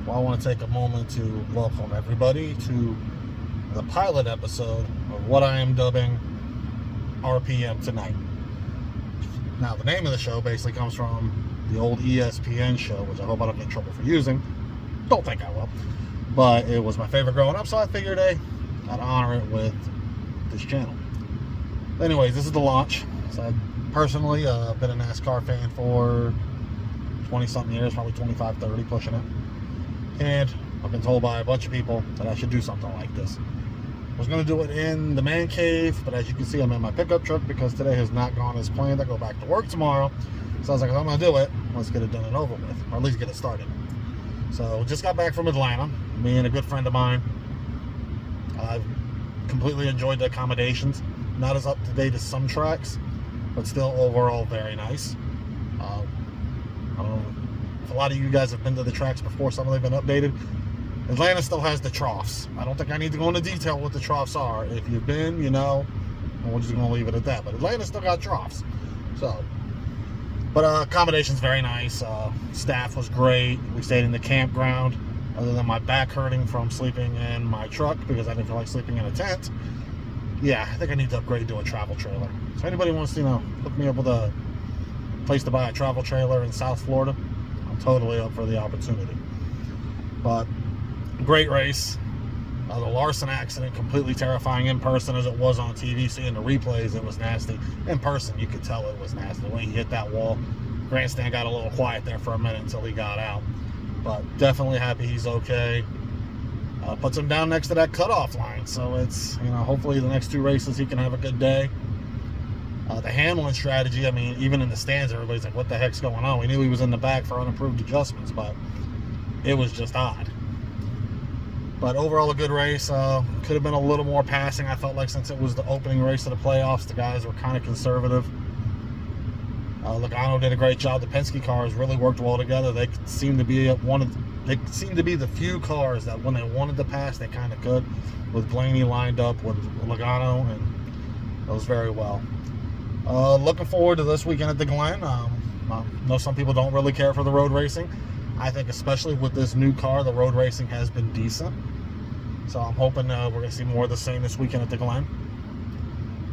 Well, I want to take a moment to welcome everybody to the pilot episode of what I am dubbing RPM Tonight. Now, the name of the show basically comes from the old ESPN show, which I hope I don't get in trouble for using. Don't think I will. But it was my favorite growing up, so I figured, hey, I'd honor it with this channel. Anyways, this is the launch. So I've personally been a NASCAR fan for 20-something years, probably 25, 30, pushing it. And I've been told by a bunch of people that I should do something like this. I was going to do it in the man cave, but as you can see, I'm in my pickup truck because today has not gone as planned. I go back to work tomorrow. So I was like, if I'm going to do it, let's get it done and over with, or at least get it started. So just got back from Atlanta. Me and a good friend of mine. I've completely enjoyed the accommodations. Not as up to date as some tracks, but still overall very nice. I don't know if a lot of you guys have been to the tracks before. Some of them have been updated. Atlanta still has the troughs. I don't think I need to go into detail what the troughs are. If you've been, you know, and we're just going to leave it at that. But Atlanta still got troughs. So, but accommodations very nice. Staff was great. We stayed in the campground. Other than my back hurting from sleeping in my truck because I didn't feel like sleeping in a tent. Yeah, I think I need to upgrade to a travel trailer. So anybody wants to, hook me up with a place to buy a travel trailer in South Florida, I'm totally up for the opportunity. But great race. The Larson accident, completely terrifying in person as it was on TV. Seeing the replays, it was nasty. In person, you could tell it was nasty. When he hit that wall, grandstand got a little quiet there for a minute until he got out. But definitely happy he's okay. Puts him down next to that cutoff line. So it's, hopefully the next two races he can have a good day. The handling strategy, I mean, even in the stands, everybody's like, what the heck's going on? We knew he was in the back for unapproved adjustments, but it was just odd. But overall, a good race. Could have been a little more passing, I felt like, since it was the opening race of the playoffs. The guys were kind of conservative. Logano did a great job. The Penske cars really worked well together. They seemed to be the few cars that when they wanted to pass, they kind of could. With Blaney lined up with Logano, and it was very well. Looking forward to this weekend at the Glen. I know some people don't really care for the road racing. I think especially with this new car, the road racing has been decent. So I'm hoping we're going to see more of the same this weekend at the Glen.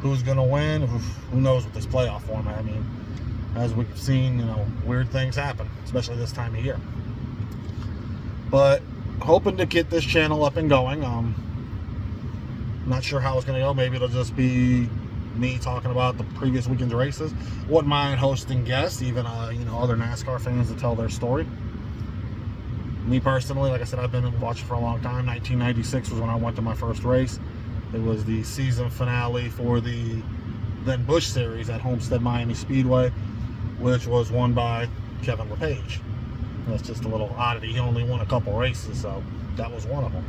Who's going to win? Who knows with this playoff format? I mean, as we've seen, weird things happen, especially this time of year. But hoping to get this channel up and going. Not sure how it's going to go. Maybe it'll just be me talking about the previous weekend's races. Wouldn't mind hosting guests, even other NASCAR fans to tell their story. Me personally, like I said, I've been watching for a long time. 1996 was when I went to my first race. It was the season finale for the then Busch Series at Homestead Miami Speedway, which was won by Kevin LePage. That's just a little oddity. He only won a couple races, so that was one of them.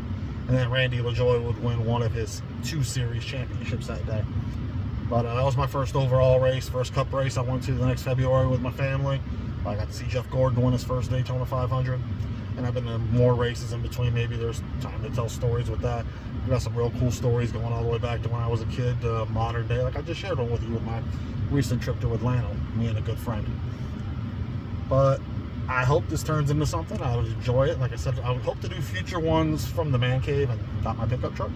And then Randy LaJoie would win one of his 2 series championships that day. But that was my first overall race, first Cup race I went to the next February with my family. I got to see Jeff Gordon win his first Daytona 500. And I've been to more races in between. Maybe there's time to tell stories with that. We got some real cool stories going all the way back to when I was a kid, modern day. Like I just shared one with you with my recent trip to Atlanta, me and a good friend. But I hope this turns into something. I would enjoy it. Like I said, I would hope to do future ones from the man cave and not my pickup truck.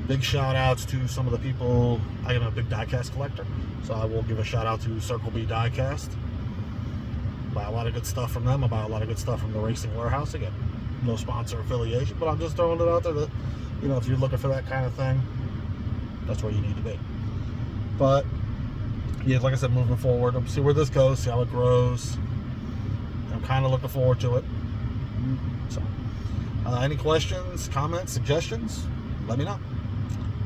Big shout outs to some of the people. I am a big diecast collector, so I will give a shout out to Circle B Diecast. Buy a lot of good stuff from them. I buy a lot of good stuff from the Racing Warehouse. Again, no sponsor affiliation, but I'm just throwing it out there that, if you're looking for that kind of thing, that's where you need to be. But yeah, like I said, moving forward, see where this goes, see how it grows. I'm kind of looking forward to it. So, any questions, comments, suggestions, let me know.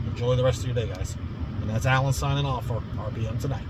Enjoy the rest of your day, guys. And that's Alan signing off for RPM Tonight.